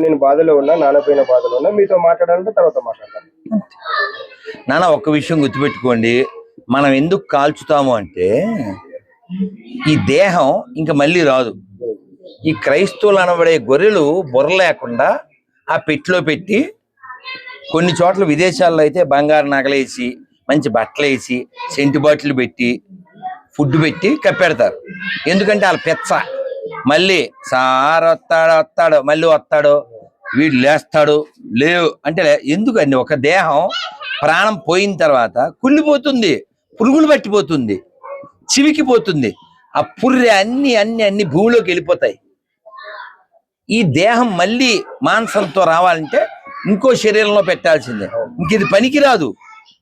నేను బాధలో ఉన్నా, నాన్నపోయిన బాధలో ఉన్నా, మీతో మాట్లాడాలంటే తర్వాత మాట్లాడతాను. నాన్న ఒక్క విషయం గుర్తుపెట్టుకోండి, మనం ఎందుకు కాల్చుతాము అంటే ఈ దేహం ఇంకా మళ్ళీ రాదు. ఈ క్రైస్తవులు అనబడే గొర్రెలు బుర్ర లేకుండా ఆ పెట్టిలో పెట్టి, కొన్ని చోట్ల విదేశాల్లో అయితే బంగారు నగలేసి, మంచి బట్టలు వేసి, సెంటు బాటిల్ పెట్టి, ఫుడ్ పెట్టి కప్పెడతారు. ఎందుకంటే వాళ్ళ పెచ్చ మళ్ళీ సార్ వస్తాడో మళ్ళీ వస్తాడో, వీడు లేస్తాడు లేవు అంటే ఎందుకండి? ఒక దేహం ప్రాణం పోయిన తర్వాత కుళ్ళిపోతుంది, పురుగులు పట్టిపోతుంది, చివికిపోతుంది, ఆ పుర్రె అన్ని అన్ని అన్ని భూమిలోకి వెళ్ళిపోతాయి. ఈ దేహం మళ్ళీ మాంసంతో రావాలంటే ఇంకో శరీరంలో పెట్టాల్సిందే. ఇంక ఇది పనికిరాదు.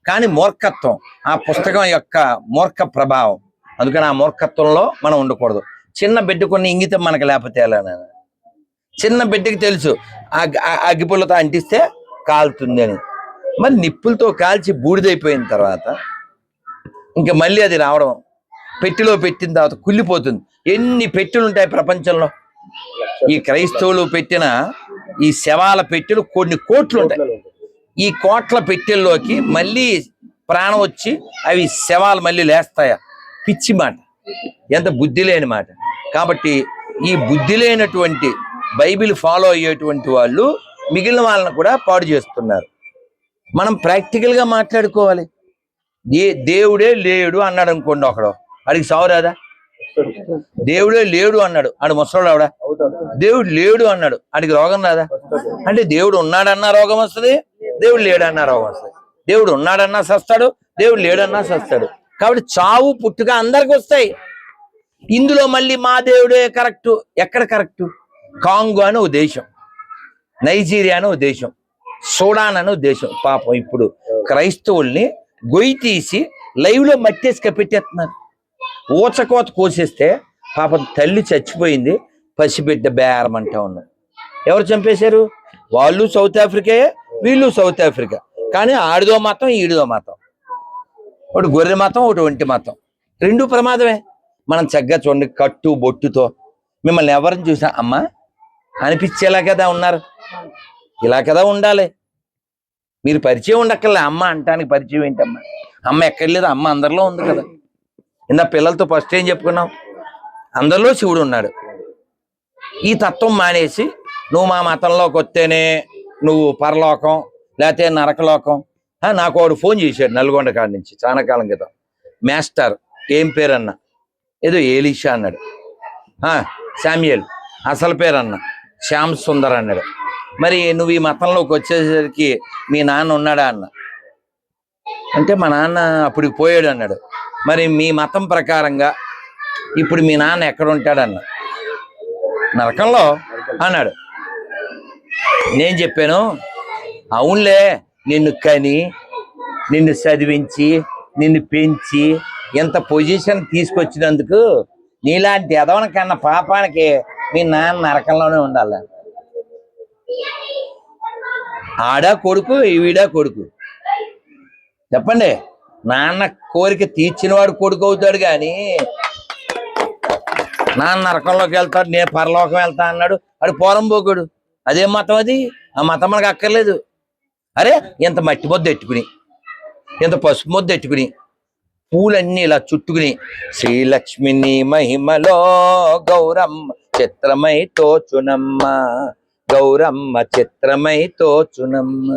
కానీ మూర్ఖత్వం ఆ పుస్తకం యొక్క మూర్ఖ ప్రభావం. అందుకని ఆ మూర్ఖత్వంలో మనం ఉండకూడదు. చిన్న బిడ్డ కొన్ని ఇంగితం మనకు లేకపోతే ఎలా? చిన్న బిడ్డకి తెలుసు అగ్గిపుల్లతో అంటిస్తే కాలుతుంది అని. మరి నిప్పులతో కాల్చి బూడిదైపోయిన తర్వాత ఇంకా మళ్ళీ అది రావడం, పెట్టెలో పెట్టిన తర్వాత కుళ్ళిపోతుంది. ఎన్ని పెట్టెలు ఉంటాయి ప్రపంచంలో? ఈ క్రైస్తవులు పెట్టిన ఈ శవాల పెట్టెలు కొన్ని కోట్లు ఉంటాయి. ఈ కోట్ల పెట్టెల్లోకి మళ్ళీ ప్రాణం వచ్చి అవి శవాలు మళ్ళీ లేస్తాయా? పిచ్చి మాట, ఎంత బుద్ధి లేని మాట. కాబట్టి ఈ బుద్ధి లేనటువంటి బైబిల్ ఫాలో అయ్యేటువంటి వాళ్ళు మిగిలిన వాళ్ళని కూడా పాడు చేస్తున్నారు. మనం ప్రాక్టికల్గా మాట్లాడుకోవాలి. దేవుడే లేడు అన్నాడు అనుకోండి, ఒకడు అడిగి సావురాదా? దేవుడే లేడు అన్నాడు, ఆడు ముసలోడు ఆవిడ. దేవుడు లేడు అన్నాడు, ఆడికి రోగం రాదా? అంటే దేవుడు ఉన్నాడన్నా రోగం వస్తుంది, దేవుడు లేడన్నా రోగం వస్తుంది. దేవుడు ఉన్నాడన్నా సస్తాడు, దేవుడు లేడన్నా సస్తాడు. కాబట్టి చావు పుట్టుక అందరికి వస్తాయి. ఇందులో మళ్ళీ మా దేవుడే కరెక్టు. ఎక్కడ కరెక్టు? కాంగో అని ఓ దేశం, నైజీరియా అని ఓ దేశం, సూడాన్ అని ఓ దేశం. పాపం ఇప్పుడు క్రైస్తవుల్ని గొయ్యి తీసి లైవ్లో మట్టేసి కప్పెట్టేస్తున్నారు. ఊచకోత కోసేస్తే పాపం తల్లి చచ్చిపోయింది, పసిబిడ్డ బేరమంటా ఉన్నారు. ఎవరు చంపేశారు? వాళ్ళు సౌత్ ఆఫ్రికాయే, వీళ్ళు సౌత్ ఆఫ్రికా. కానీ ఆడిదో మతం, ఈడిదో మతం. ఒకటి గొర్రె మతం, ఒకటి ఒంటి మతం. రెండు ప్రమాదమే. మనం చక్కగా చూడండి, కట్టు బొట్టుతో మిమ్మల్ని ఎవరిని చూసినా అమ్మ అనిపించేలా కదా ఉన్నారు. ఇలా కదా ఉండాలి. మీరు పరిచయం ఉండక్కర్లే, అమ్మ అంటానికి పరిచయం ఏంటమ్మా? అమ్మ ఎక్కడ లేదు, అమ్మ అందరిలో ఉంది కదా. ఇందా పిల్లలతో ఫస్ట్ ఏం చెప్పుకున్నాం? అందరిలో శివుడు ఉన్నాడు. ఈ తత్వం మానేసి నువ్వు మా మతంలోకి వస్తేనే నువ్వు పరలోకం లేకపోతే నరకలోకం. నాకు వాడు ఫోన్ చేశాడు నల్గొండ కాడి నుంచి చాలా కాలం క్రితం. మాస్టర్ ఏం పేరు అన్న, ఏదో ఏలీషా అన్నాడు. శామ్యుయల్ అసలు పేరు అన్న, శ్యామ్ సుందర్ అన్నాడు. మరి నువ్వు ఈ మతంలోకి వచ్చేసరికి మీ నాన్న ఉన్నాడా అన్న. అంటే మా నాన్న అప్పటికి పోయాడు అన్నాడు. మరి మీ మతం ప్రకారంగా ఇప్పుడు మీ నాన్న ఎక్కడ ఉంటాడన్న? నరకంలో అన్నాడు. నేను చెప్పాను, అవునులే, నిన్ను కని, నిన్ను చదివించి, నిన్ను పెంచి ఎంత పొజిషన్ తీసుకొచ్చినందుకు నీలాంటి ఎదవన కన్నా పాపానికి మీ నాన్న నరకంలోనే ఉండాలి. ఆడా కొడుకు, ఈవిడా కొడుకు. చెప్పండి, నాన్న కోరిక తీర్చినవాడు కొడుకు అవుతాడు కానీ నాన్న నరకంలోకి వెళ్తాడు, నేను పరలోకం వెళ్తా అన్నాడు. అది పోరంబోకుడు. అదేం మతం అది? ఆ మతం మనకు అక్కర్లేదు. అరే ఇంత మట్టి ముద్ద ఎట్టుకుని, ఇంత పసుపు ముద్ద ఎట్టుకుని, పూలన్నీ ఇలా చుట్టుకుని, శ్రీలక్ష్మిని మహిమలో గౌరమ్మ చిత్రమై తోచునమ్మ, గౌరమ్మ చిత్రమై తోచునమ్మ,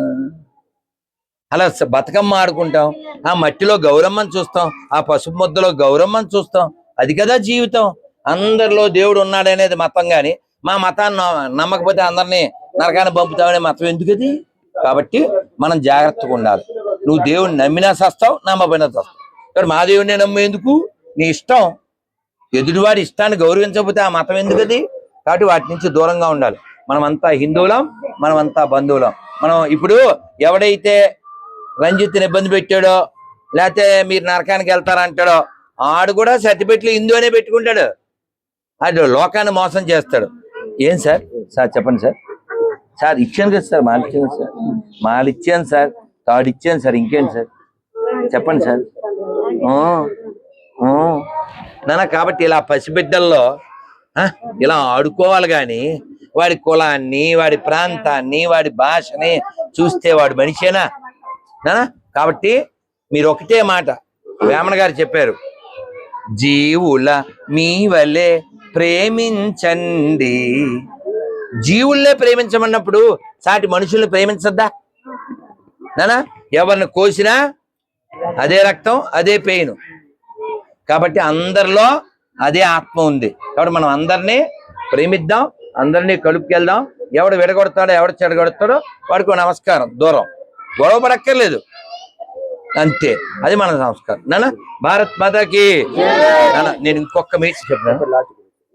అలా బతుకమ్మ ఆడుకుంటాం. ఆ మట్టిలో గౌరమ్మని చూస్తాం, ఆ పసుపు ముద్దలో గౌరమ్మని చూస్తాం. అది కదా జీవితం. అందరిలో దేవుడు ఉన్నాడనేది మతం. కానీ మా మతాన్ని నమ్మకపోతే అందరినీ నరకాన్ని పంపుతామనే మతం ఎందుకది? కాబట్టి మనం జాగ్రత్తగా ఉండాలి. నువ్వు దేవుడిని నమ్మినా సస్తావు, నమ్మపోయినా సస్తావు. కానీ మా దేవుడిని నమ్మేందుకు? నీ ఇష్టం. ఎదుటివాడి ఇష్టాన్ని గౌరవించకపోతే ఆ మతం ఎందుకది? కాబట్టి వాటి నుంచి దూరంగా ఉండాలి. మనమంతా హిందువులం, మనమంతా బంధువులం. మనం ఇప్పుడు ఎవడైతే రంజిత్ని ఇబ్బంది పెట్టాడో లేకపోతే మీరు నరకానికి వెళ్తారంటాడో ఆడు కూడా సర్టిఫికెట్లు హిందూ అనే పెట్టుకుంటాడు. అది లోకాన్ని మోసం చేస్తాడు. ఏం సార్? సార్ చెప్పండి సార్. సార్ ఇచ్చాను కదా సార్, మాలు ఇచ్చాను సార్, మాలు ఇచ్చాను సార్, తాడు ఇచ్చాను సార్, ఇంకేంటి సార్ చెప్పండి సార్. నాన్న కాబట్టి ఇలా పసిబిడ్డల్లో ఇలా ఆడుకోవాలి. కానీ వాడి కులాన్ని, వాడి ప్రాంతాన్ని, వాడి భాషని చూస్తే వాడు మనిషేనా? కాబట్టి మీరు ఒకటే మాట వేమన గారు చెప్పారు, జీవుల మీ వలె ప్రేమించండి. జీవుల్నే ప్రేమించమన్నప్పుడు సాటి మనుషుల్ని ప్రేమించద్దా? నానా ఎవరిని కోసినా అదే రక్తం, అదే పెయిన్. కాబట్టి అందరిలో అదే ఆత్మ ఉంది. కాబట్టి మనం అందరినీ ప్రేమిద్దాం, అందరినీ కలుపుకెళ్దాం. ఎవడు విడగొడతాడో, ఎవడు చెడగొడతాడో వాడికి నమస్కారం, దూరం, గొడవ పడక్కర్లేదు, అంతే. అది మన సంస్కారం. నానా భారత్ మాతాకి. నానా నేను ఇంకొక మీట్ చెప్పినాను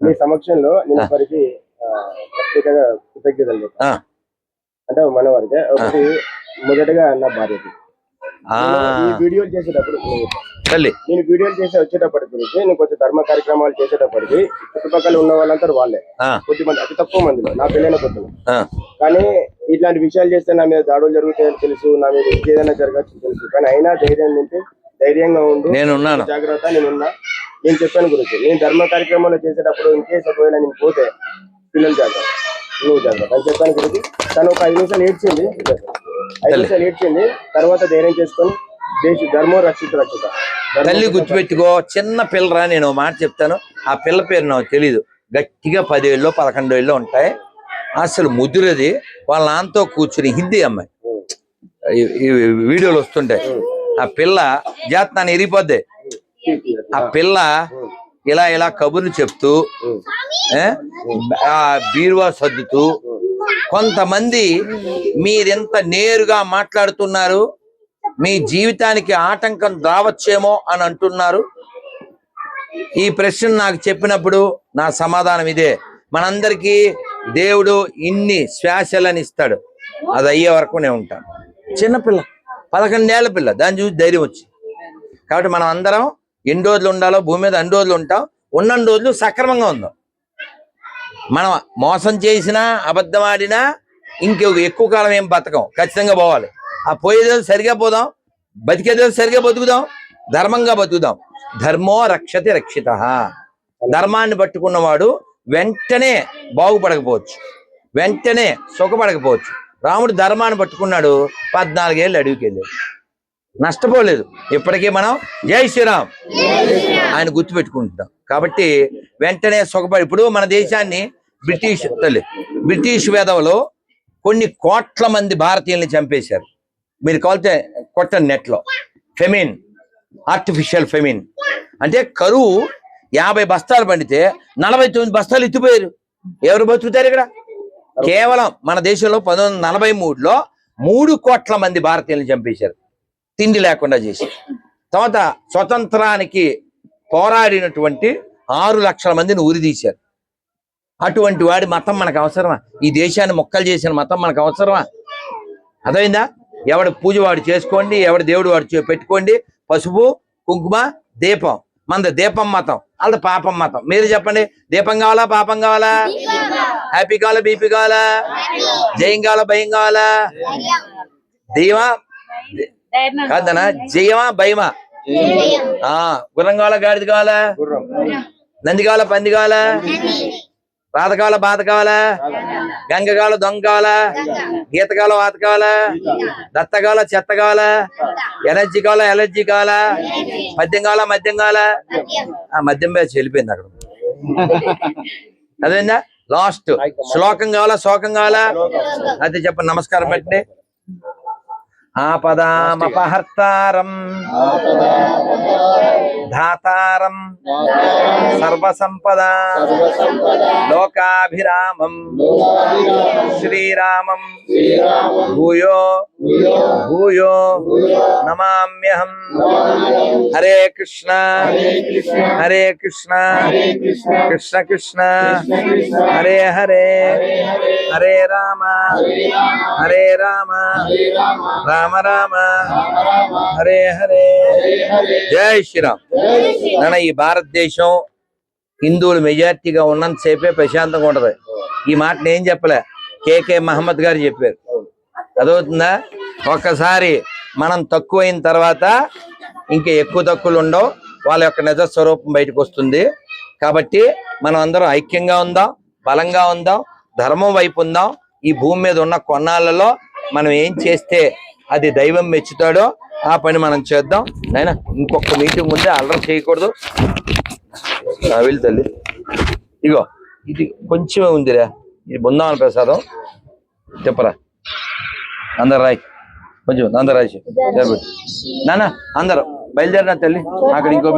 మీ సమక్షంలో నేను వారికి ప్రత్యేకంగా కృతజ్ఞతలు. అంటే మన వారికి ఒకటి మొదటగా నా భార్యకి వీడియోలు చేసేటప్పుడు నేను వీడియోలు చేసి వచ్చేటప్పటి గురించి నేను కొంచెం ధర్మ కార్యక్రమాలు చేసేటప్పటికి చుట్టుపక్కల ఉన్న వాళ్ళందరూ వాళ్ళే, కొద్దిమంది, అతి తక్కువ మందిలో నా పెళ్ళైన కొద్దిగా. కానీ ఇట్లాంటి విషయాలు చేస్తే నా మీద దాడులు జరుగుతాయని తెలుసు, నా మీద ఇంకేదైనా జరగచ్చు తెలుసు. కానీ అయినా ధైర్యం నింపి ధైర్యంగా ఉండు, జాగ్రత్త, నేనున్నా. నేను చెప్పాను గురించి, నేను ధర్మ కార్యక్రమాలు చేసేటప్పుడు ఇంకేస్ ఒకవేళ నేను పోతే పిల్లలు జాగ్రత్త, నువ్వు జాగ్రత్త అని చెప్పాను గురించి. తను ఒక 5 నిమిషాలు ఏడ్చింది, 5 నిమిషాలు ఏడ్చింది. తర్వాత ధైర్యం చేసుకొని ధర్మం రక్షిత రక్షిత. తల్లి గుర్తుపెట్టుకో, చిన్న పిల్లరా. నేను మాట చెప్తాను, ఆ పిల్ల పేరు నాకు తెలీదు. గట్టిగా 10 ఏళ్ళు 11 ఏళ్ళు ఉంటాయి. అసలు ముదురది. వాళ్ళ నాన్నతో కూర్చుని, హిందీ అమ్మాయి, ఈ వీడియోలు వస్తుంటాయి. ఆ పిల్ల జాతనాన్ని ఎరిగిపోద్ది. ఆ పిల్ల ఇలా ఇలా కబుర్లు చెప్తూ, ఆ బీరువా సర్దుతూ, కొంతమంది మీరెంత నేరుగా మాట్లాడుతున్నారు, మీ జీవితానికి ఆటంకం రావచ్చేమో అని అంటున్నారు. ఈ ప్రశ్న నాకు చెప్పినప్పుడు నా సమాధానం ఇదే, మనందరికీ దేవుడు ఇన్ని శ్వాసలని ఇస్తాడు, అది అయ్యే వరకు నేను ఉంటాను. చిన్నపిల్ల, 11 ఏళ్ల పిల్ల, దాన్ని చూసి ధైర్యం వచ్చి. కాబట్టి మనం అందరం ఎన్ని రోజులు ఉండాలో భూమి మీద అన్ని రోజులు ఉంటాం, ఉన్నన్ని రోజులు సక్రమంగా ఉందాం. మనం మోసం చేసినా, అబద్ధం ఆడినా ఎక్కువ కాలం ఏం బతకం, ఖచ్చితంగా పోవాలి. ఆ పోయేదేదో సరిగా పోదాం, బతికేదేదో సరిగా బతుకుదాం, ధర్మంగా బతుకుదాం. ధర్మో రక్షతి రక్షిత. ధర్మాన్ని పట్టుకున్నవాడు వెంటనే బాగుపడకపోవచ్చు, వెంటనే సుఖపడకపోవచ్చు. రాముడు ధర్మాన్ని పట్టుకున్నాడు, 14 ఏళ్ళు అడవికి వెళ్ళాడు, నష్టపోలేదు. ఇప్పటికీ మనం జై శ్రీరామ్ ఆయన గుర్తుపెట్టుకుంటున్నాం. కాబట్టి వెంటనే సుఖపడి, ఇప్పుడు మన దేశాన్ని బ్రిటిష్ వేదవలో కొన్ని కోట్ల మంది భారతీయుల్ని చంపేశారు. మీరు కావాలంటే కొట్టండి నెట్లో, ఫెమిన్, ఆర్టిఫిషియల్ ఫెమిన్ అంటే కరువు. 50 బస్తాలు పండితే 49 బస్తాలు ఎత్తిపోయారు. ఎవరు బతుకుతారు ఇక్కడ? కేవలం మన దేశంలో 1943లో 3 కోట్ల మంది భారతీయుల్ని చంపేశారు, తిండి లేకుండా చేసి. తర్వాత స్వతంత్రానికి పోరాడినటువంటి 6 లక్షల మందిని ఉరిదీశారు. అటువంటి వాడి మతం మనకు అవసరమా? ఈ దేశాన్ని మొక్కలు చేసిన మతం మనకు అవసరమా? అర్థమైందా? ఎవడి పూజ వాడు చేసుకోండి, ఎవడి దేవుడు వాడు పెట్టుకోండి. పసుపు కుంకుమ దీపం, మనది దీపం మతం, వాళ్ళది పాపం మతం. మీరు చెప్పండి, దీపం కావాలా పాపం కావాలా? హ్యాపీ కావాలా బీపీ కావాలా? జయం కావాలా భయం కావాలా? దైవా కాదనా, జయమా భయమా? గుర్రం కావాలా గాడిద కావాలా? నంది కావాలా పంది కావాలా? రాత కావాలా బాధ కావాలా? గంగ కావాలా దొంగ కావాలా? గీత కావాలా వాత కావాలా? దత్త కావాలా చెత్త కావాలా? ఎనర్జీ కావాలా ఎలర్జీ కావాలా? మద్యం కావాలా మద్యం కావాలా? మద్యం బ్యాచ్ వెళ్ళిపోయింది అక్కడ. అదేందా లాస్ట్ శ్లోకం కావాలా శోకం కావాలా? అయితే చెప్పండి, నమస్కారం పెట్టండి. ఆపదామపహర్తారం ధాతారం సర్వసంపదా లోకాభిరామం శ్రీరామం భూయో భూయో నమామ్యహం. హరే కృష్ణ హరే కృష్ణ కృష్ణ కృష్ణ హరే హరే, హరే రామ హరే రామ రామ రామ హరే హరే. జై శ్రీరామ్. నాన్న, ఈ భారతదేశం హిందువులు మెజార్టీగా ఉన్నంతసేపే ప్రశాంతంగా ఉంటది. ఈ మాట నేను చెప్పలే, కేకే మహమ్మద్ గారు చెప్పారు. అదవుతుందా? ఒక్కసారి మనం తక్కువైన తర్వాత ఇంకా ఎక్కువ తక్కువలు ఉండవు, వాళ్ళ యొక్క నిజ స్వరూపం బయటకు వస్తుంది. కాబట్టి మనం అందరం ఐక్యంగా ఉందాం, బలంగా ఉందాం, ధర్మం వైపు ఉందాం. ఈ భూమి మీద ఉన్న కొన్నాళ్ళలో మనం ఏం చేస్తే అది దైవం మెచ్చుతాడో ఆ పని మనం చేద్దాం. నాయనా ఇంకొక మీటింగ్ ఉంది, అల్లరి చేయకూడదు. వెళ్ళు తల్లి. ఇగో ఇది కొంచెమే ఉందిరా, ఇది బృందావన ప్రసాదం. చెప్పరా అందరు రాయి, కొంచెం అందరు రాసి నాన్న అందరు బయలుదేరిన తల్లి. అక్కడ ఇంకో